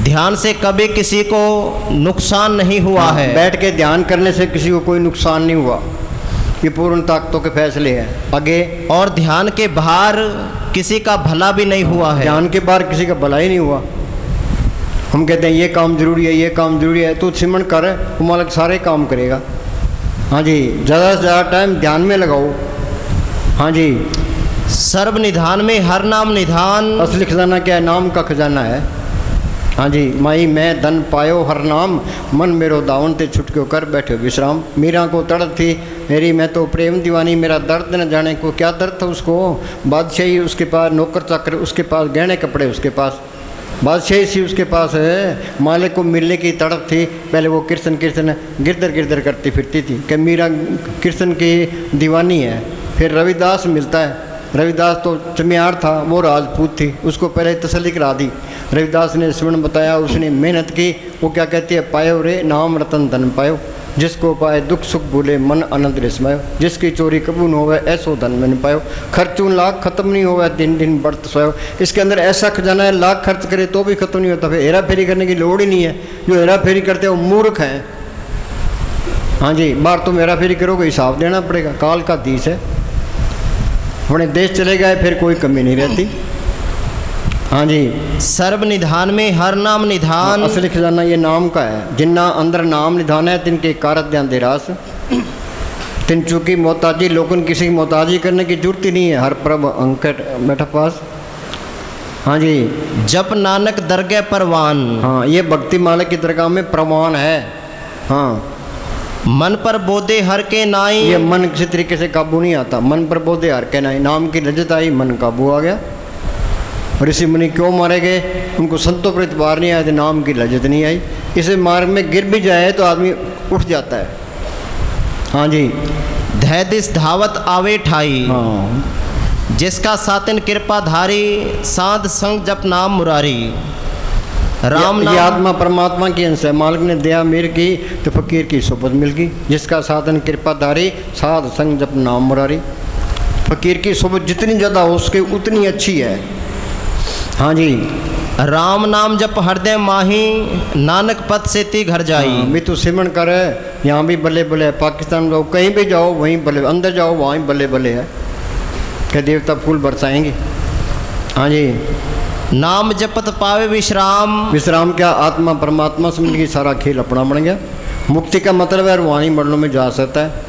ध्यान से कभी किसी को नुकसान नहीं हुआ है। बैठ के ध्यान करने से किसी को कोई नुकसान नहीं हुआ। ये पूर्ण ताकतों के फैसले हैं। आगे, और ध्यान के बाहर किसी का भला भी नहीं हुआ है। ध्यान के बाहर किसी का भला ही नहीं हुआ। हम कहते हैं ये काम जरूरी है, ये काम जरूरी है, तो सिमरण कर, वो मालिक सारे काम करेगा। हाँ जी, ज़्यादा से ज़्यादा टाइम ध्यान में लगाओ। हाँ जी, सर्व निधान में हर नाम निधान। असली खजाना क्या है? नाम का खजाना है। हाँ जी, माई मैं धन पायो हर नाम, मन मेरो दावन ते छुटक्यो कर बैठे विश्राम। मीरा को तड़प थी मेरी, मैं तो प्रेम दीवानी, मेरा दर्द न जाने को क्या दर्द था उसको। बादशाही उसके पास, नौकर चाकर उसके पास, गहने कपड़े उसके पास, बादशाही सी उसके पास है। मालिक को मिलने की तड़प थी। पहले वो कृष्ण कृष्ण गिरदर गिरदर करती फिरती थी कि मीरा कृष्ण की दीवानी है। फिर रविदास मिलता है। रविदास तो चमियार था, वो राजपूत थी, उसको पहले तसल्ली करा दी। रविदास ने सिमरन बताया, उसने मेहनत की। वो क्या कहती है? पायो रे नाम रतन धन पायो, जिसको पाए दुख सुख भूले मन आनंद रिसमायो, जिसकी चोरी कबू न होवे ऐसो धन मैंने पायो, खर्चूं लाख खत्म नहीं होवे दिन दिन बढ़त सोयो। इसके अंदर ऐसा खजाना है, लाख खर्च करे तो भी खत्म नहीं होता। फिर हेरा फेरी करने की लोड़ ही नहीं है। जो हेरा फेरी करते हैं वो मूर्ख हैं। हाँ जी, बाहर तुम हेरा फेरी करोगे हिसाब देना पड़ेगा। काल का धीश है। अपने देश चले गए फिर कोई कमी नहीं रहती। हाँ जी, सर्व निधान में हर नाम निधान। असली खजाना ये नाम का है। जिन्ना अंदर नाम निधान है तिनके कारत ध्यान दे रास, तिन चूकी मोहताजी लोगन किसी की मोहताजी करने की जरूरत ही नहीं है। हर प्रभ अंकट बैठा पास। हाँ जी, जप नानक दरगह परवान। हाँ, ये भक्ति मालिक की दरगाह में प्रमाण है। हाँ, मन पर बोधे हर के नाई। ये मन किसी तरीके से काबू नहीं आता। मन पर बोधे हर के नाई, नाम की लज्जत आई, मन काबू आ गया। ऋषि मुनि क्यों मारे गए? उनको संतों पर इतबार नहीं आया तो नाम की लज्जत नहीं आई। इसे मार्ग में गिर भी जाए तो आदमी उठ जाता है। हाँ जी, धै दिस धावत आवे ठाई। हाँ, जिसका सातिन कृपा धारी, साध संग जप नाम मुरारी। राम ये नाम आत्मा परमात्मा की अंश है। मालिक ने दया मेर की तो फकीर की सोबत मिल गई। जिसका साधन कृपाधारी, साध संग जप नाम मुरारी। फकीर की सोबत जितनी ज़्यादा हो उसके उतनी अच्छी है। हाँ जी, राम नाम जप हृदय माही, नानक पद से ती घर जाई। हाँ, भी तू सिमरण कर। यहाँ भी बल्ले बल्ले है। पाकिस्तान जाओ, कहीं भी जाओ वहीं बल्ले, अंदर जाओ वहीं बल्ले बल्ले है कि देवता फूल बरसाएंगे। हाँ जी, नाम जपत पावे विश्राम। विश्राम क्या? आत्मा परमात्मा से मिलकर सारा खेल अपना बन गया। मुक्ति का मतलब है रूहानी मंडलों में जा सकता है,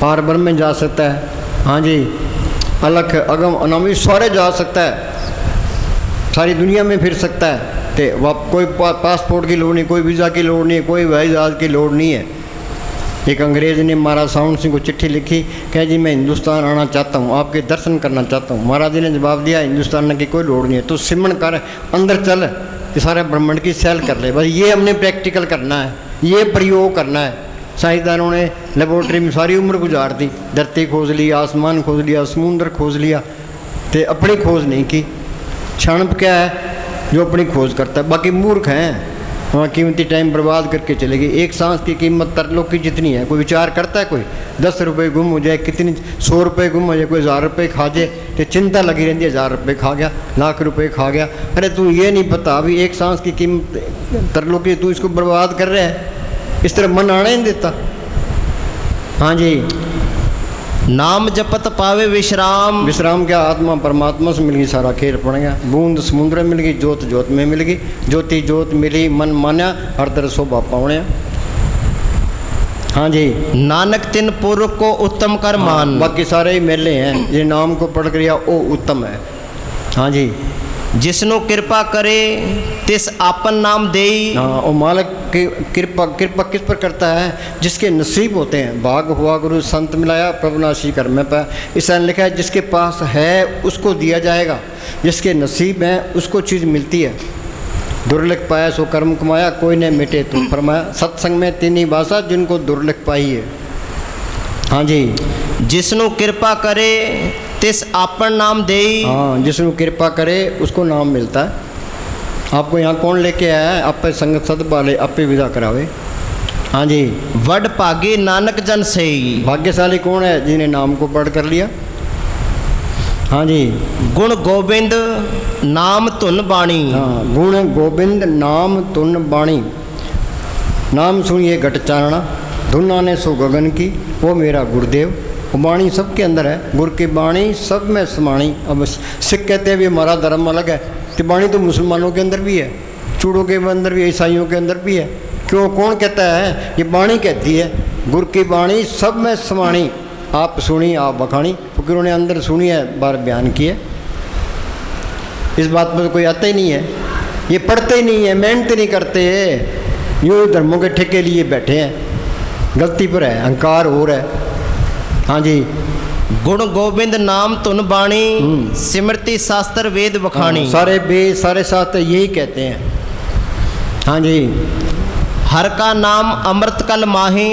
पार ब्रह्म में जा सकता है। हाँ जी, अलख अगम अनामी सारे जा सकता है, सारी दुनिया में फिर सकता है। तो वह कोई पासपोर्ट की लोड़ नहीं, कोई वीज़ा की लोड़ नहीं, कोई हवाई जहाज़ की लोड़ नहीं है। एक अंग्रेज़ ने महाराज साउंड सिंह को चिट्ठी लिखी, कह जी मैं हिंदुस्तान आना चाहता हूँ, आपके दर्शन करना चाहता हूँ। महाराज जी ने जवाब दिया हिंदुस्तान आने की कोई लोड़ नहीं है, तो सिमरण कर, अंदर चल, ये सारे ब्रह्मांड की सैल कर ले। बस ये हमने प्रैक्टिकल करना है, ये प्रयोग करना है। साइंसदानों ने लेबोरेटरी में सारी उम्र गुजार दी, धरती खोज ली, आसमान खोज लिया, समुद्र खोज लिया, तो अपनी खोज नहीं की। क्षण क्या है जो अपनी खोज करता है, बाकी मूर्ख हैं, वहाँ कीमती टाइम बर्बाद करके चलेगी। एक सांस की कीमत तरलोक की जितनी है। कोई विचार करता है? कोई 10 रुपये गुम हो जाए, कितनी 100 रुपये गुम हो जाए, कोई 1000 रुपये खा जाए तो चिंता लगी रहती है, 1000 रुपये खा गया, लाख रुपये खा गया। अरे तू ये नहीं पता अभी एक सांस की कीमत तरलोक की, तू इसको बर्बाद कर रहा है। इस तरह मन आने नहीं देता। हाँ जी, नाम जपत पावे विश्राम। विश्राम क्या? आत्मा परमात्मा से मिल गई, सारा खेल पड़ गया। बूंद समुद्र में मिल गई, जोत जोत में मिल गई, ज्योति जोत मिली, मन मान्या हर तरह शोभा पावने। हाँ जी, नानक तिन पूर्व को उत्तम कर मान। बाकी सारे ही मेले हैं, ये नाम को पढ़ कर वो उत्तम है। हाँ जी, जिसनु कृपा करे तिस आपन नाम देई। हाँ, और मालिक की कृपा किस पर करता है? जिसके नसीब होते हैं। भाग हुआ गुरु संत मिलाया, प्रभुनाशी कर में पाया। इसने लिखा है जिसके पास है उसको दिया जाएगा, जिसके नसीब हैं उसको चीज़ मिलती है। दुर्लभ पाया सो कर्म कमाया, कोई ने मिटे तो फरमाया। सत्संग में तीन ही भाषा जिनको दुर्लभ पाई है। हाँ जी, जिसनु कृपा करे तिस आपन नाम देई। हाँ, जिसनु कृपा करे उसको नाम मिलता है। आपको यहाँ कौन लेके आया है? आप पे संगत सद वाले आप पे विदा करावे। हाँ जी, वड भागी नानक जन से। भाग्यशाली कौन है? जिन्हें नाम को पढ़ कर लिया। हाँ जी। गुण गोबिंद नाम धुन बाणी। हाँ, गुण गोबिंद नाम धुन बाणी। नाम सुनिए घट चारणा, धुन आने सो गगन की, वो मेरा गुरुदेव। वो बाणी सबके अंदर है, गुर की बाणी सब में समाणी। अब सिख कहते हैं भी हमारा धर्म अलग है, तो बाणी तो मुसलमानों के अंदर भी है, चूड़ों के अंदर भी, ईसाइयों के अंदर भी है। क्यों, कौन कहता है? ये बाणी कहती है, गुर की बाणी सब में समाणी। आप सुनी आप बखानी, क्योंकि उन्होंने अंदर सुनी है, बार बयान की है। इस बात में तो कोई आता ही नहीं है, ये पढ़ते ही नहीं है, मेहनत नहीं करते, यूँ धर्मों के ठेके लिए बैठे हैं। गलती पर है, अहंकार हो रहा है। हाँ जी। गुण गोबिंद नाम धुन बाणी, सिमरती शास्त्र वेद बखानी। सारे वेद सारे शास्त्र यही कहते हैं। हाँ जी। हर का नाम अमृत कल माही,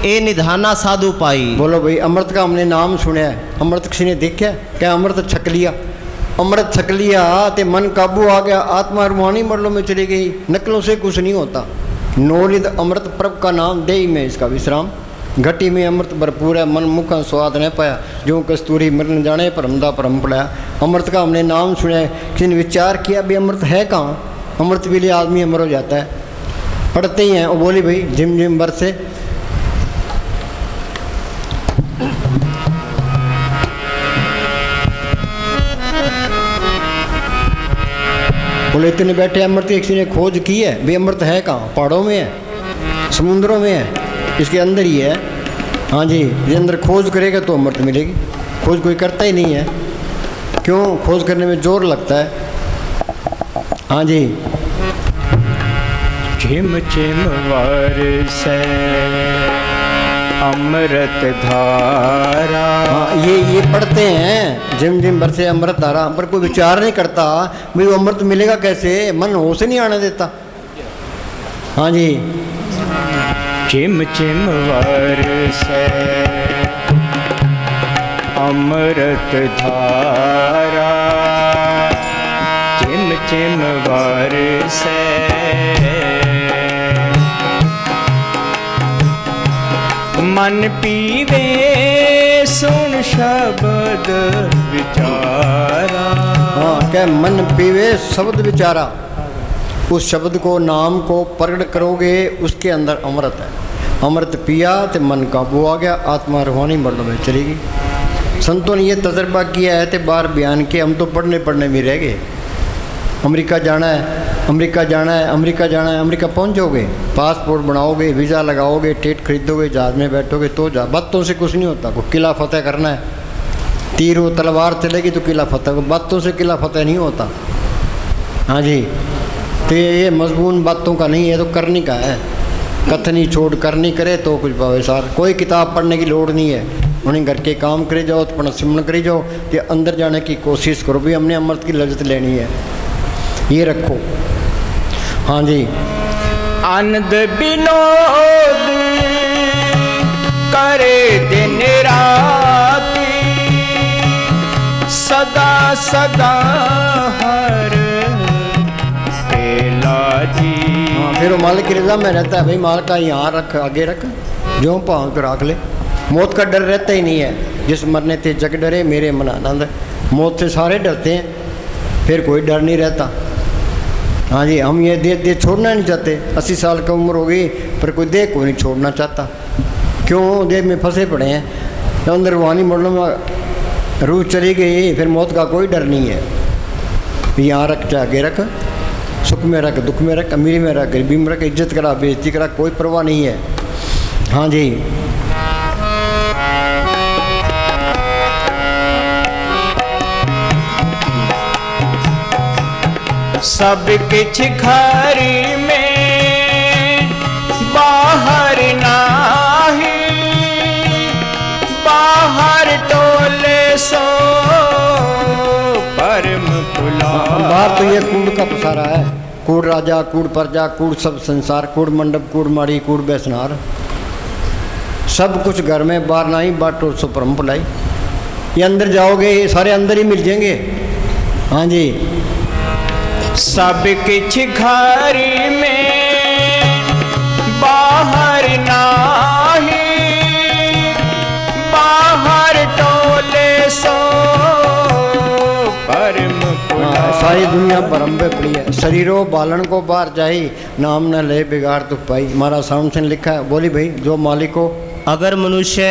ए निधाना साधु पाई। बोलो भाई, अमृत का हमने नाम सुना है, अमृत किसी ने देखा? क्या अमृत छक लिया? अमृत छक लिया तो मन काबू आ गया, आत्मा रूहानी मंडलों में चली गई। नकलों से कुछ नहीं होता। नौनिध अमृत प्रभ का नाम दे ही में इसका विश्राम। घटी में अमृत भरपूर है, मन मुखा स्वाद न पाया, जो कस्तूरी मृन जाने परमदा परम पड़ाया। अमृत का हमने नाम सुना है, किसी ने विचार किया भी अमृत है कहाँ? अमृत के लिए आदमी अमर हो जाता है। पढ़ते ही हैं। वो बोली भाई झिम झिम बरसे, बोले इतने बैठे अमृत की किसी ने खोज की है? भाई अमृत है कहाँ? पहाड़ों में है, समुद्रों में है, इसके अंदर ही है। हाँ जी, ये अंदर खोज करेगा तो अमृत मिलेगी। खोज कोई करता ही नहीं है। क्यों? खोज करने में जोर लगता है। हाँ जी। झिम झिम बरसे अमृत धारा। हाँ, ये पढ़ते हैं, झिम झिम बरसे अमृत धारा, पर कोई विचार नहीं करता भाई वो अमृत मिलेगा कैसे? मन होश नहीं आने देता। हाँ जी। झिम झिम बरसे अमृत धारा, झिम झिम बरसे मन पीवे सुन शब्द विचारा। हाँ, क्या मन पीवे शब्द विचारा। उस शब्द को, नाम को प्रकट करोगे, उसके अंदर अमृत है। अमृत पिया तो मन काबू आ गया, आत्मा रूहानी मंडलों में चलेगी। संतों ने ये तजर्बा किया है तो बार बयान किया। हम तो पढ़ने में रह गए। अमेरिका जाना है, अमेरिका जाना है, अमेरिका जाना है। अमेरिका पहुंचोगे, पासपोर्ट बनाओगे, वीज़ा लगाओगे, टिकट खरीदोगे, जहाज में बैठोगे तो जा। बातों से कुछ नहीं होता। कोई किला फतेह करना है, तीर व तलवार चलेगी तो किला फतेह, बातों से किला फतेह नहीं होता। हाँ जी। तो ये मजबून बातों का नहीं है, तो करनी का है। कथनी छोड़ करनी करे तो कुछ पावे सार। कोई किताब पढ़ने की लोड़ नहीं है, उन्हें घर के काम करे जाओ, अपना सिमरन करी जाओ, कि अंदर जाने की कोशिश करो भी हमने अमृत की लज्जत लेनी है। ये रखो। हाँ जी। आनंद विनोद करे दिन राति, सदा सदा हर केला जी। हाँ, फिर वो मालिक की रजा में रहता है। भाई माल का यहाँ रख, आगे रख, जो पाँव पे रख ले। मौत का डर रहता ही नहीं है। जिस मरने थे जग डरे मेरे मन आनंद। मौत से सारे डरते हैं, फिर कोई डर नहीं रहता। हाँ जी। हम ये देह छोड़ना नहीं चाहते। 80 साल की उम्र हो गई पर कोई देह को नहीं छोड़ना चाहता। क्यों? देह में फंसे पड़े हैं। तो अंदर रूहानी मंडलों में रूह चली गई, फिर मौत का कोई डर नहीं है। यहाँ रख, चाहे आगे रख, सुख में रख, दुख में रख, अमीरी में रख, गरीबी में रख, इज्जत करा, बेइज्जती करा, कोई परवाह नहीं है। हाँ जी। सब किछ घरी में बाहर नाही, बाहर टोले सो परम पुला। बाहर तो ये कूड़ का पसारा है। कूड़ राजा, कूड़ प्रजा, कूड़ सब संसार, कूड़ मंडप, कूड़ माड़ी, कूड़ बैसनार, सब कुछ घर में, बाहर नहीं, बाटो सो परम पुलाई। ये अंदर जाओगे, ये सारे अंदर ही मिल जाएंगे। हाँ जी। सब किछ घरी में बाहर नाही, बाहर टोले सो सारी दुनिया भरम पे पड़ी है, शरीरों बालन को बाहर जाई, नाम न ले बिगाड़ दुख पाई। हमारा साउंड से लिखा है, बोली भाई। जो मालिक को, अगर मनुष्य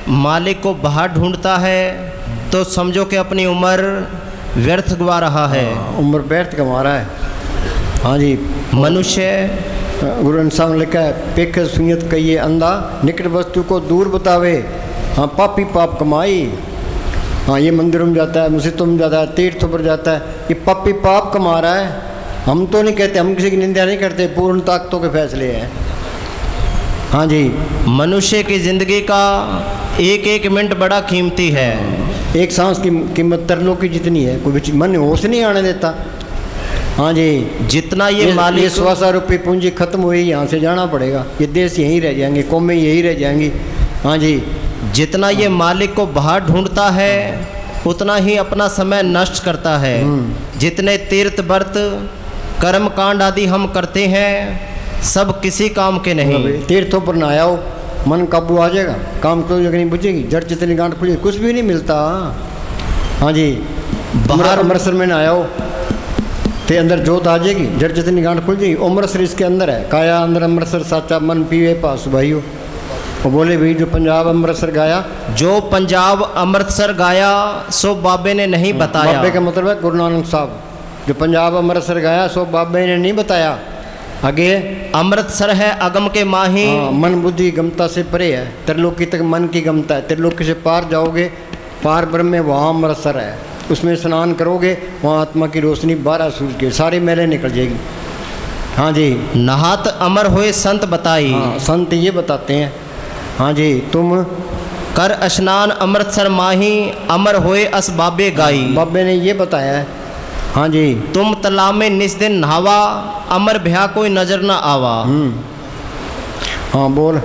मालिक को बाहर ढूंढता है तो समझो कि अपनी उम्र व्यर्थ गवा रहा है। उम्र व्यर्थ कमा रहा है। हाँ जी। मनुष्य, गुरु ग्रंथ साहब ने लिखा है, पेख सुनियत कहिए अंधा, निकट वस्तु को दूर बतावे। हाँ, पापी पाप कमाई। हाँ, ये मंदिरों में जाता है, मस्जिदों में जाता है, तीर्थों पर जाता है, ये पापी पाप कमा रहा है। हम तो नहीं कहते, हम किसी की निंदा नहीं करते, पूर्ण ताकतों के फैसले हैं। हाँ जी। मनुष्य की जिंदगी का एक एक मिनट बड़ा कीमती है। एक सांस की कीमत तरलों की जितनी है, कोई मन होश नहीं आने देता। हाँ जी। जितना ये ये मालिक 100 रुपये पूंजी खत्म हुई, यहाँ से जाना पड़ेगा, ये देश यहीं रह जाएंगे, कौमें यहीं रह जाएंगी। हाँ जी। जितना ये मालिक को बाहर ढूंढता है उतना ही अपना समय नष्ट करता है। जितने तीर्थ व्रत कर्म कांड आदि हम करते हैं सब किसी काम के नहीं। तीर्थों पर ना आओ, मन काबू आ जाएगा, काम तो जगह नहीं बुझेगी, जड़ जितनी गांठ खुली, कुछ भी नहीं मिलता। हाँ जी। बाहर अमृतसर में ना आओ ते अंदर जोत आ जाएगी, जड़ जितनी गांठ खुल जाएगी। अमृतसर इसके अंदर है, काया अंदर अमृतसर साचा मन पीवे पास भाइयों। वो बोले भाई, जो पंजाब अमृतसर गाया, जो पंजाब अमृतसर गाया सो बाबे ने नहीं बताया। बाबे का मतलब है गुरु नानक साहब। जो पंजाब अमृतसर गाया सो बाबे ने नहीं बताया। आगे अमृतसर है अगम के माही। हाँ, मन बुद्धि गमता से परे है, त्रिलोकी तक मन की गमता है। त्रिलोकी से पार जाओगे, पार ब्रह्म में, वहाँ अमृतसर है, उसमें स्नान करोगे, वहाँ आत्मा की रोशनी 12 सूरज के सारी मैले निकल जाएगी। हाँ जी। नहात अमर हुए संत बताई। हाँ, संत ये बताते हैं। हाँ जी। तुम कर स्नान अमृतसर माही, अमर होए अस बाबे गाई। बाबे ने ये बताया है। हाँ जी। तुम तालाब में निस दिन नहावा, अमर भया कोई नजर न आवा। हाँ, बोल।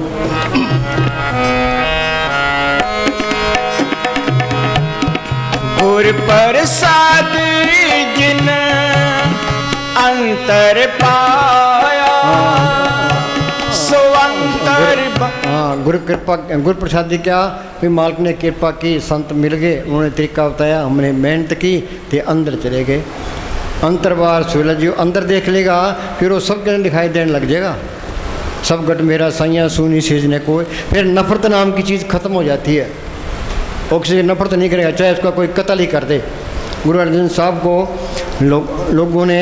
गुर प्रसाद जिन अंतर पाया, सो अंतर हाँ, गुरु कृपा, गुरु प्रसाद जी क्या, फिर मालिक ने कृपा की, संत मिल गए, उन्होंने तरीका बताया, हमने मेहनत की, तो अंदर चले गए। अंतरबार सूरज जो अंदर देख लेगा, फिर वो सब जन दिखाई देने लग जाएगा। सब गट मेरा साइया सुनी सीजने को, फिर नफरत नाम की चीज़ खत्म हो जाती है। वो किसी नफरत नहीं करेगा, चाहे उसका कोई कत्ल ही कर दे। गुरु अर्जन साहब को लोगों ने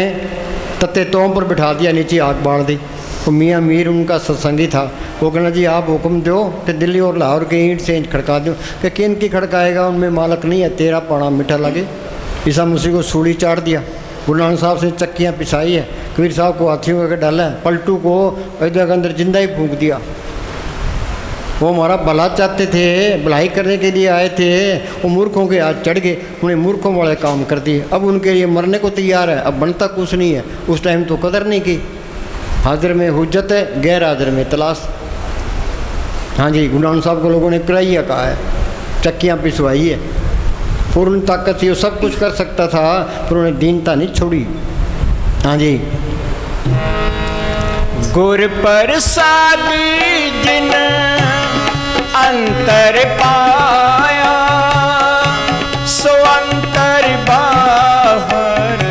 तत्ते तोम पर बिठा दिया, नीचे आग बाढ़ दी। वो मियाँ मीर उनका सत्संगी था, वो कहना जी आप हुक्म दो तो दिल्ली और लाहौर के ईंट से ईंट खड़का दो। कि किन की खड़काएगा, उनमें मालक नहीं है, तेरा पाना मीठा लगे। ईसा मसीह को सूली चाट दिया। गुरु नानक साहब से चक्कियाँ पिसाई है, कबीर साहब को हाथियों का डाला है, पलटू को अयोध्या के अंदर जिंदा ही फूंक दिया। वो हमारा भला चाहते थे, भलाई करने के लिए आए थे, वो मूर्खों के हाथ चढ़ गए, उन्हें मूर्खों वाले काम कर दिए। अब उनके लिए मरने को तैयार है, अब बनता कुछ नहीं है। उस टाइम तो कदर नहीं की। हाजिर में हुज्जत है, गैर हाजिर में तलाश। हाँ जी। गुरु नानक साहब को लोगों ने कराइया कहा है, चक्कियाँ पिसवाई है। पूर्ण ताकत से वो सब कुछ कर सकता था, पर उन्होंने दीनता नहीं छोड़ी। हाँ जी। गुर प्रसाद जिन अंतर पाया, सो अंतर बाहर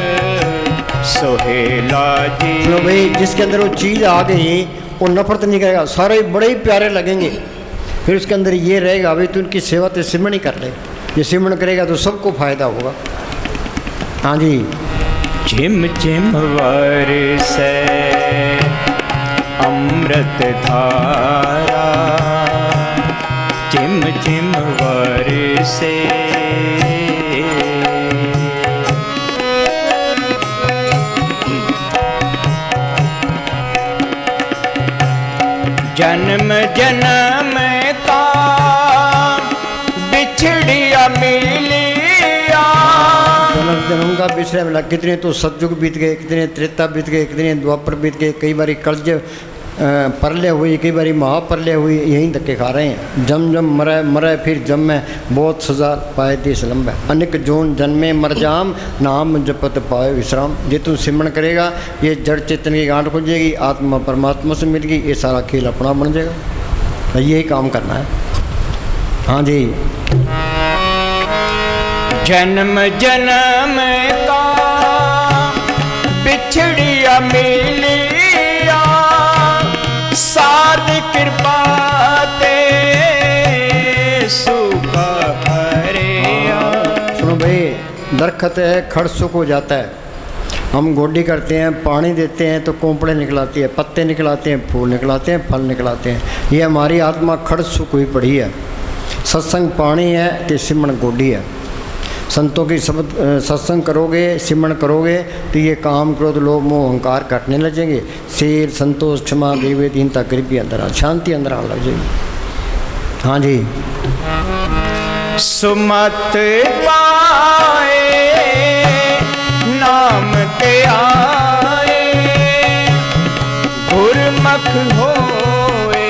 सोहेला जी। चलो भाई, जिसके अंदर वो चीज़ आ गई वो नफरत नहीं करेगा, सारे बड़े ही प्यारे लगेंगे। फिर उसके अंदर ये रहेगा भाई तू उनकी सेवा तो सिमरन ही कर ले, ये सिमरन करेगा तो सबको फायदा होगा। हाँ जी। झिम झिम वर्षे अमृत धारा, झिम झिम वर्षे जन्म जन्म का बिछड़िया मिलिया। जन्म जन्म का बिछड़ा मिला, कितने तो सतयुग बीत गए, कितने त्रेता बीत गए, कितने द्वापर बीत गए, कई बारी कलज परले हुई, कई बारी महापरले हुई, यहीं धक्के खा रहे हैं। जम जम मरे मरे फिर जन्मे, बहुत सजा पाए देश लंबे। अनेक जोन जन्मे मर जाम, नाम जपत पाए विश्राम। ये तू सिमरन करेगा, ये जड़ चेतन की गांठ खुल जाएगी, आत्मा परमात्मा से मिल गई, ये सारा खेल अपना बन जाएगा। यही काम करना है। हाँ जी। जन्म जन्म का बिछड़िया मिलिया साध कृपा ते सुख हरिया। सुनो भाई, दरख्त है, खड़ सूख हो जाता है, हम गोडी करते हैं, पानी देते हैं तो कोंपड़े निकलाती है, पत्ते निकलाते हैं, फूल निकलाते हैं, फल निकलाते हैं। ये हमारी आत्मा खड़ सूख हुई पड़ी है। सत्संग पानी है तो सिमरण गोडी है। संतों की शब्द सत्संग करोगे, सिमरण करोगे तो ये काम क्रोध लोभ मोह अहंकार कटने लगेंगे। शेर संतोष क्षमा देवे दीनता कृपा अंदर शांति अंदर आने लग जाएगी। हाँ जी। सुमत पाए नाम के आए गुरमुख होए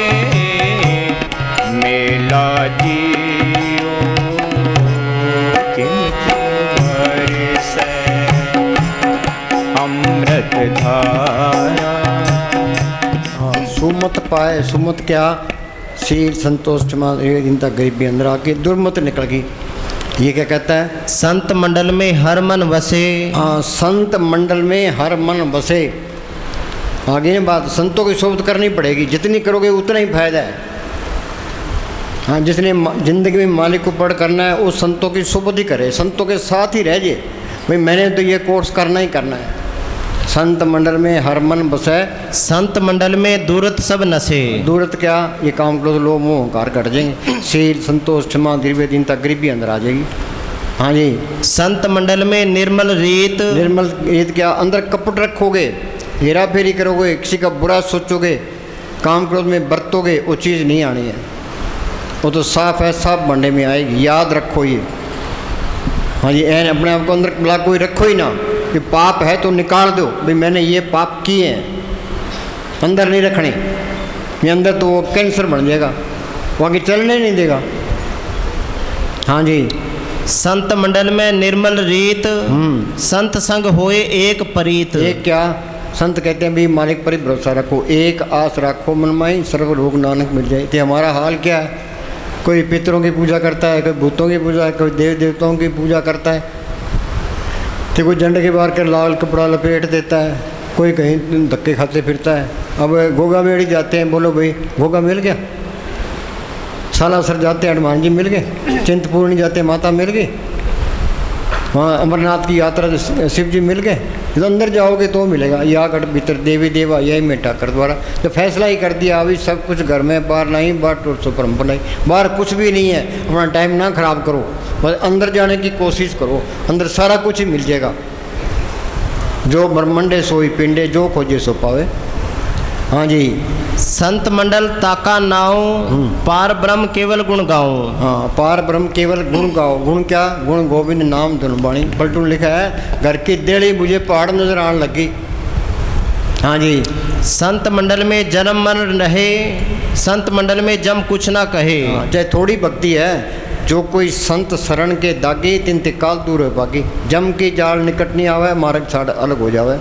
मेला जियो किंतु बरसै अमृत धारा। सुमत पाए, सुमत क्या? शील संतोष क्षमा दीनता गरीबी अंदर आके दुर्मत निकल गई। ये क्या कहता है? संत मंडल में हर मन वसे। हाँ, संत मंडल में हर मन बसे। आगे ने बात, संतों की सोबत करनी पड़ेगी, जितनी करोगे उतना ही फायदा है। हाँ, जिसने जिंदगी में मालिक को पढ़ करना है वो संतों की सोबत ही करे, संतों के साथ ही रह जाए। भाई मैंने तो ये कोर्स करना ही करना है। संत मंडल में हर मन बसे, संत मंडल में दूरत सब नशे। दूरत क्या? ये काम करो तो लोग मोह अहंकार कट जाएंगे। शील संतोष क्षमा दीर्घ दीनता गरीबी अंदर आ जाएगी। हाँ जी। संत मंडल में निर्मल रीत। निर्मल रीत क्या? अंदर कपट रखोगे, हेरा फेरी करोगे, किसी का बुरा सोचोगे, काम क्रोध में बरतोगे, वो चीज़ नहीं आनी है। वो तो साफ है, साफ बंडे में आएगी। याद रखो ये। हाँ जी, एन अपने आप को अंदर बुला कोई रखो ही ना कि पाप है तो निकाल दो, भाई मैंने ये पाप किए हैं, अंदर नहीं रखने। ये अंदर तो वो कैंसर बन जाएगा, वो आगे चलने नहीं देगा। हाँ जी। संत मंडल में निर्मल रीत संत संग होए एक परीत। एक क्या? संत कहते हैं भी मालिक पर ही भरोसा रखो, एक आस रखो मन में, सर्व रोग नानक मिल जाए। तो हमारा हाल क्या है? कोई पितरों की पूजा करता है, कोई भूतों की पूजा, कोई देव देवताओं की पूजा करता है, तो कोई झंडे के बाहर कर लाल कपड़ा लपेट देता है, कोई कहीं धक्के खाते फिरता है। अब गोगा मेड़ी जाते हैं, बोलो भाई गोगा मिल गया, सालासर जाते हैं हनुमान जी मिल गए, चिंतपूर्णी जाते हैं माता मिल गई, वहाँ अमरनाथ की यात्रा शिव जी मिल गए। जब अंदर जाओगे तो मिलेगा। या गढ़ भीतर देवी देवा यही में ठाकर द्वारा तो फैसला ही कर दिया, अभी सब कुछ घर में, बाहर नहीं, बाहर टूट सो परम भलाई, बाहर कुछ भी नहीं है। अपना टाइम ना खराब करो, बस अंदर जाने की कोशिश करो, अंदर सारा कुछ ही मिल जाएगा। जो ब्रह्मंडे सोई पिंडे, जो खोजे सो पावे। हाँ जी। संत मंडल ताका नाओ पार ब्रह्म केवल गुण गाओ। हाँ, पार ब्रह्म केवल गुण गाओ। गुण क्या? गुण गोविंद नाम धुन बाणी। पलटून लिखा है, घर की देड़ी मुझे पहाड़ नजर आने लगी। हाँ जी। संत मंडल में जन्म मरण रहे, संत मंडल में जम कुछ ना कहे। हाँ, चाहे थोड़ी भक्ति है, जो कोई संत शरण के दागे तिन काल दूर हो पागी। जम की जाल निकट नहीं आवे, मार्ग छाड़ अलग हो जावे।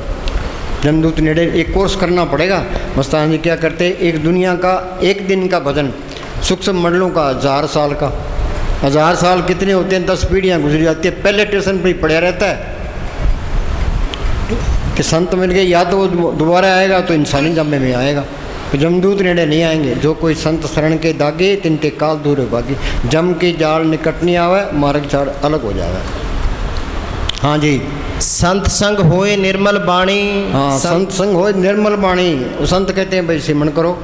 जमदूत नेड़े एक कोर्स करना पड़ेगा। मस्तान जी क्या करते? एक दुनिया का एक दिन का भजन, सूक्ष्म मंडलों का 1000 साल का। 1000 साल कितने होते हैं? 10 पीढ़ियाँ गुजर जाती है, पहले स्टेशन पर ही पड़ा रहता है कि संत मिल गए, या तो वो दोबारा आएगा तो इंसानी जम्मे में आएगा, तो जमदूत नेड़े नहीं आएंगे। जो कोई संत शरण के दागे तिनके काल दूर हो बागी। जम के जाल निकट नहीं आवे, मार्ग छाड़ अलग हो जावे। हाँ जी। संत संग होए निर्मल बाणी। हाँ, संत संग होए निर्मल बाणी। संत कहते हैं भाई सिमरण करो,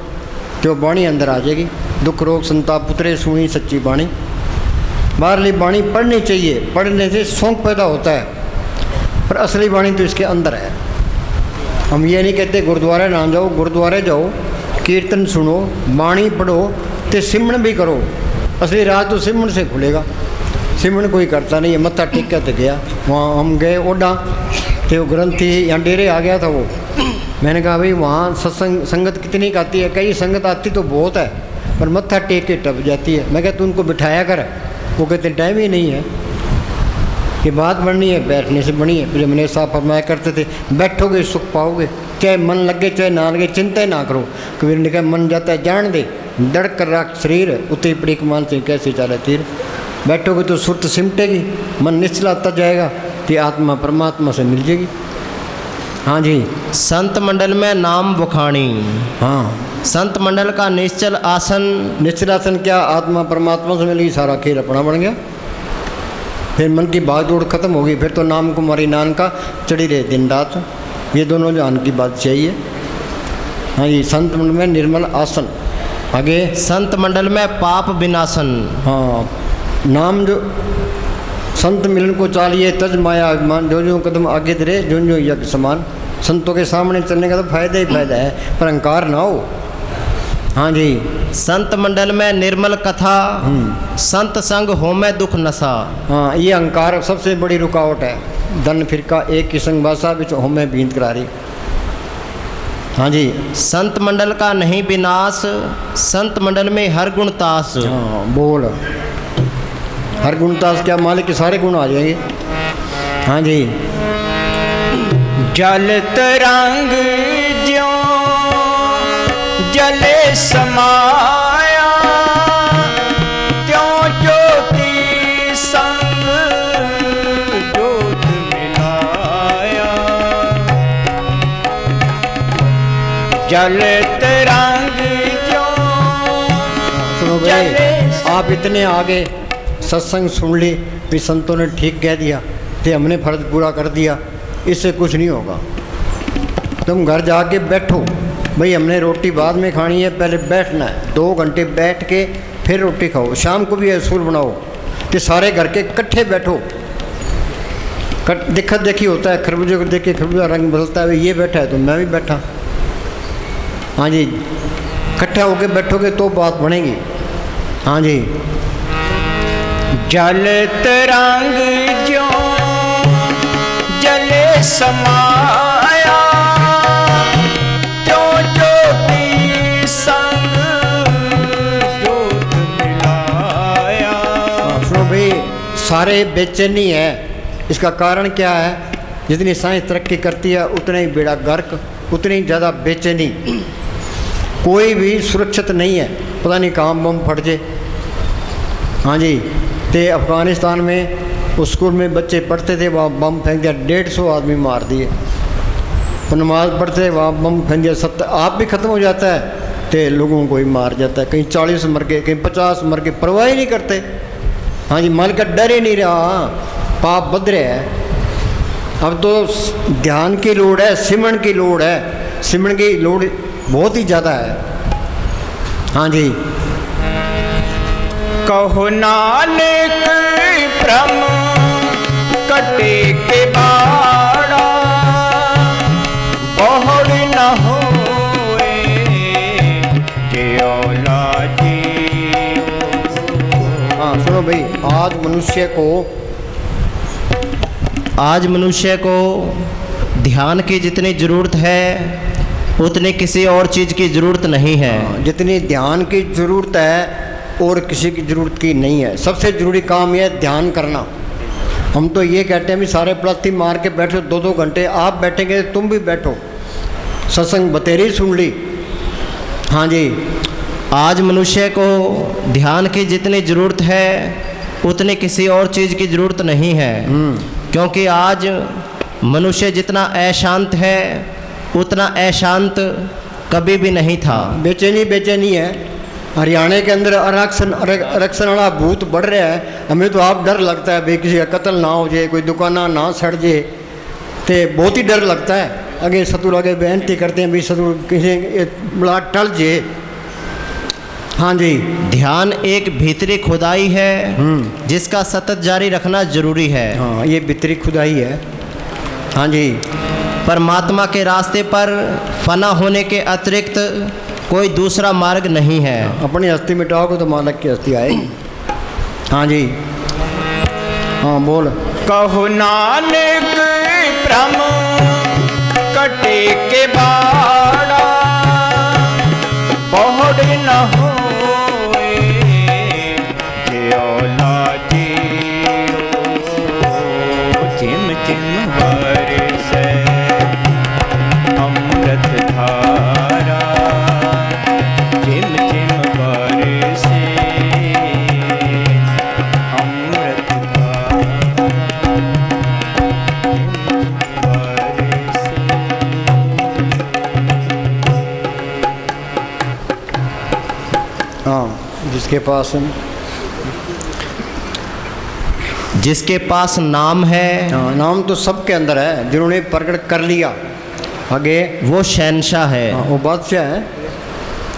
जो बाणी अंदर आ जाएगी। दुख रोग संताप पुतरे सुनी सच्ची बाणी। बाहरली बाणी पढ़नी चाहिए, पढ़ने से शौक पैदा होता है, पर असली बाणी तो इसके अंदर है। हम ये नहीं कहते गुरुद्वारे ना जाओ, गुरुद्वारे जाओ, कीर्तन सुनो, बाणी पढ़ो, तो सिमरण भी करो। असली राह तो सिमरण से खुलेगा। सिमरण कोई करता नहीं है, मत्था टेक के तो गया। वहाँ हम गए ओडा, तो वो ग्रंथी यहाँ डेरे आ गया था वो। मैंने कहा भाई वहाँ सत्संग संगत कितनी का आती है? कई संगत आती तो बहुत है, पर मत्था टेक के टप जाती है। मैं कहता उनको बिठाया कर, वो कहते टाइम ही नहीं है। ये बात बढ़नी है, बैठने से बनी है। जब मैंने साफ फरमाया करते थे, बैठोगे सुख पाओगे, चाहे मन लगे चाहे ना लगे, चिंता ही ना करो। कबीर ने कहा मन जाता है जान दे, डर कर रख शरीर, उतरी पड़ी कमान से कैसे चले तीर। बैठोगे तो सुरत सिमटेगी, मन निश्चल आता जाएगा, तो आत्मा परमात्मा से मिल जाएगी। हाँ जी। संत मंडल में नाम बुखाणी। हाँ, संत मंडल का निश्चल आसन। निश्चलासन क्या, आत्मा परमात्मा से मिली, सारा खेल अपना बन गया। फिर मन की भागदौड़ खत्म होगी, फिर तो नाम कुमारी नान का चढ़ी रहे दिन रात। ये दोनों जान की बात चाहिए। हाँ जी, संत मंडल में निर्मल आसन। आगे संत मंडल में पाप विनाशन। हाँ, नाम जो संत मिलन को चालिए तज माया अभिमान, जो जो कदम आगे धरे जो जो यज्ञ समान। संतों के सामने चलने का तो फायदा ही फायदा है, पर अहंकार ना हो। हाँ जी। संत मंडल में निर्मल कथा। संत संग हो में दुख नशा। हाँ, ये अहंकार सबसे बड़ी रुकावट है। धन फिरका एक की संग भाषा बिच हो में बींत करारी। हाँ जी। संत मंडल का नहीं विनाश। संत मंडल में हर गुण तास। हाँ, बोल। हर गुण तास क्या, मालिक के सारे गुण आ जाएंगे। हाँ जी। जल तरंग ज्यों जले समाया, त्यों ज्योति संग ज्योत मिलाया। जल तरंग ज्यों सुनो भाई, आप इतने आगे सत्संग सुन ली, फिर संतों ने ठीक कह दिया तो हमने फर्ज पूरा कर दिया, इससे कुछ नहीं होगा। तुम घर जाके बैठो भाई, हमने रोटी बाद में खानी है, पहले बैठना है। 2 घंटे बैठ के फिर रोटी खाओ। शाम को भी असूल बनाओ कि सारे घर के इकट्ठे बैठो। दिक्कत देखी होता है, खरबूजे को देख के खरबूजा रंग बदलता है, ये बैठा है तो मैं भी बैठा। हाँ जी, इकट्ठा होके बैठोगे तो बात बनेगी। हाँ जी। जल तरंग ज्यों जले समाया, त्यों ज्योति संग ज्योत मिलाया। सुनो भाई, सारे बेचैनी है। इसका कारण क्या है? जितनी साइंस तरक्की करती है उतना ही बेड़ा गर्क, उतनी ज़्यादा बेचैनी। कोई भी सुरक्षित नहीं है, पता नहीं कहाँ बम फट जाए। हाँ जी। ते अफ़गानिस्तान में उस स्कूल में बच्चे पढ़ते थे, वहाँ बम फेंक दिया, 150 आदमी मार दिए। तो नमाज पढ़ते वहाँ बम फेंक दिया, 70 आप भी ख़त्म हो जाता है, तो लोगों को ही मार जाता है। कहीं 40 मर गए, कहीं 50 मर गए, परवाह ही नहीं करते। हाँ जी, माल का डर ही नहीं रहा, पाप बद रहे हैं। अब तो ध्यान की लोड़ है, सिमरन की लोड़ है। सिमरन की लोड़ बहुत ही ज़्यादा है। हाँ जी। कहो नानक भ्रम कटे के बाड़ा, बहुड़ न होए जियो लाजियो। हाँ सुनो भाई, आज मनुष्य को ध्यान की जितनी ज़रूरत है उतनी किसी और चीज़ की ज़रूरत नहीं है। जितनी ध्यान की ज़रूरत है और किसी की ज़रूरत की नहीं है। सबसे ज़रूरी काम यह है ध्यान करना। हम तो ये कहते हैं भी सारे प्लास्ती मार के बैठो 2-2 घंटे, आप बैठेंगे तुम भी बैठो, सत्संग बतेरी सुन ली। हाँ जी। आज मनुष्य को ध्यान की जितनी ज़रूरत है उतनी किसी और चीज़ की ज़रूरत नहीं है, क्योंकि आज मनुष्य जितना अशांत है उतना अशांत कभी भी नहीं था। बेचैनी है। हरियाणा के अंदर आरक्षण वाला भूत बढ़ रहा है। हमें तो आप डर लगता है भाई किसी का कत्ल ना हो जाए, कोई दुकाना ना सड़ जाए, तो बहुत ही डर लगता है। आगे सतुर आगे बेनती करते हैं भी सतुर किसी बड़ा टल जाए। हाँ जी। ध्यान एक भीतरी खुदाई है जिसका सतत जारी रखना जरूरी है। हाँ, ये भीतरी खुदाई है। हाँ जी। परमात्मा के रास्ते पर फना होने के अतिरिक्त कोई दूसरा मार्ग नहीं है। अपनी हस्ती मिटाओगे तो मालिक की हस्ती आएगी। हाँ जी। हाँ बोल। कहो नानक भ्रम कटे के बाड़ा, बहुड़ न होए जियो लाजियो। चिम चिम बरसे अमृत धारा, चिम चिम बरसे अमृत धारा, बरसे। जिसके पास नाम है, हाँ, नाम तो सबके अंदर है, जिन्होंने प्रकट कर लिया आगे वो शहंशाह है। हाँ, वो बादशाह है।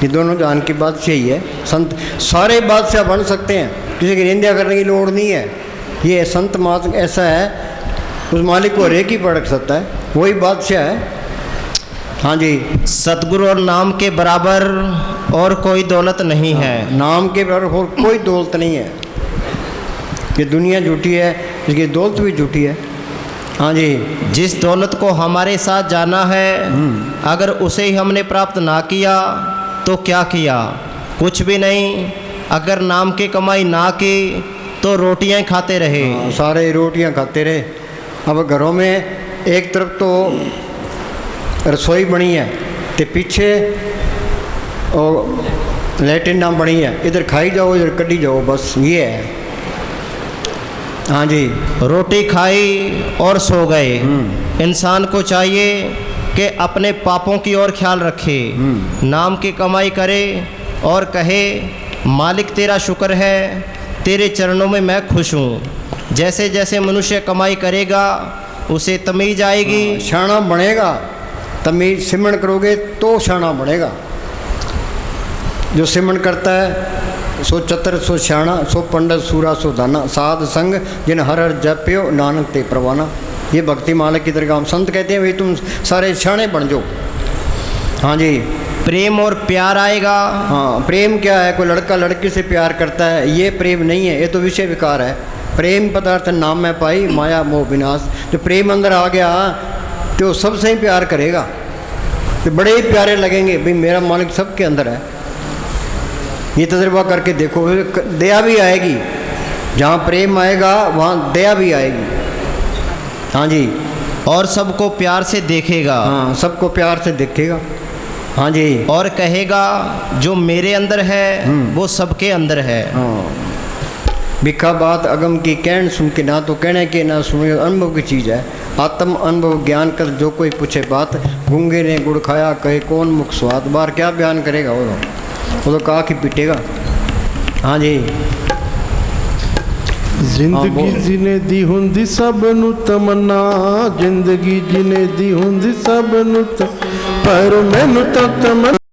ये दोनों जान की बादशाह ही है। संत सारे बादशाह बन सकते हैं, किसी की निंदा करने की लोड़ नहीं है। ये संत मात्र ऐसा है, उस मालिक को रेक ही पड़क सकता है, वही बादशाह है। हाँ जी, सतगुरु और नाम के बराबर और कोई दौलत नहीं है। नाम के बराबर और कोई दौलत नहीं है। ये दुनिया झूठी है, इसकी दौलत भी झूठी है। हाँ जी, जिस दौलत को हमारे साथ जाना है, अगर उसे ही हमने प्राप्त ना किया तो क्या किया? कुछ भी नहीं। अगर नाम की कमाई ना की तो रोटियां ही खाते रहे। हाँ, सारे रोटियां खाते रहे। अब घरों में एक तरफ तो रसोई बनी है, तो पीछे और लैट्रिन ना बनी है, इधर खाई जाओ इधर कटी जाओ, बस ये है। हाँ जी, रोटी खाई और सो गए। इंसान को चाहिए कि अपने पापों की ओर ख्याल रखे, नाम की कमाई करे और कहे मालिक तेरा शुक्र है, तेरे चरणों में मैं खुश हूँ। जैसे जैसे मनुष्य कमाई करेगा उसे तमीज आएगी, शाना बनेगा। तमीज सिमरण करोगे तो शाना बनेगा। जो सिमरण करता है सो चतर सो श्याणा, सो पंडित सूरा सो दाना, साध संग जिन हर हर जप्यो नानक ते प्रवाना। ये भक्ति मालिक की दरगाह हम संत कहते हैं भाई तुम सारे श्याणे बन जाओ। हाँ जी, प्रेम और प्यार आएगा। हाँ, प्रेम क्या है? कोई लड़का लड़की से प्यार करता है, ये प्रेम नहीं है, ये तो विषय विकार है। प्रेम पदार्थ नाम में पाई माया मोह विनाश। जो प्रेम अंदर आ गया तो सबसे ही प्यार करेगा, तो बड़े ही प्यारे लगेंगे भाई मेरा मालिक सबके अंदर है। ये तजुर्बा करके देखो, दया भी आएगी। जहाँ प्रेम आएगा वहाँ दया भी आएगी। हाँ जी, और सबको प्यार से देखेगा। हाँ, सबको प्यार से देखेगा। हाँ जी, और कहेगा जो मेरे अंदर है वो सबके अंदर है। हाँ, बिखा बात अगम की कहन सुन के, ना तो कहने के ना सुने, अनुभव की चीज़ है। आत्म अनुभव ज्ञान कर जो कोई पूछे बात, गूंगे ने गुड़ खाया कहे कौन मुख स्वाद। बार क्या बयान करेगा वो तो कहा कि पिटेगा। हाँ जी, जिंदगी जिने दी हुंदी सब नु तमन्ना, जिंदगी जिने दी हुंदी सब नु पर मैनू तो तमन्ना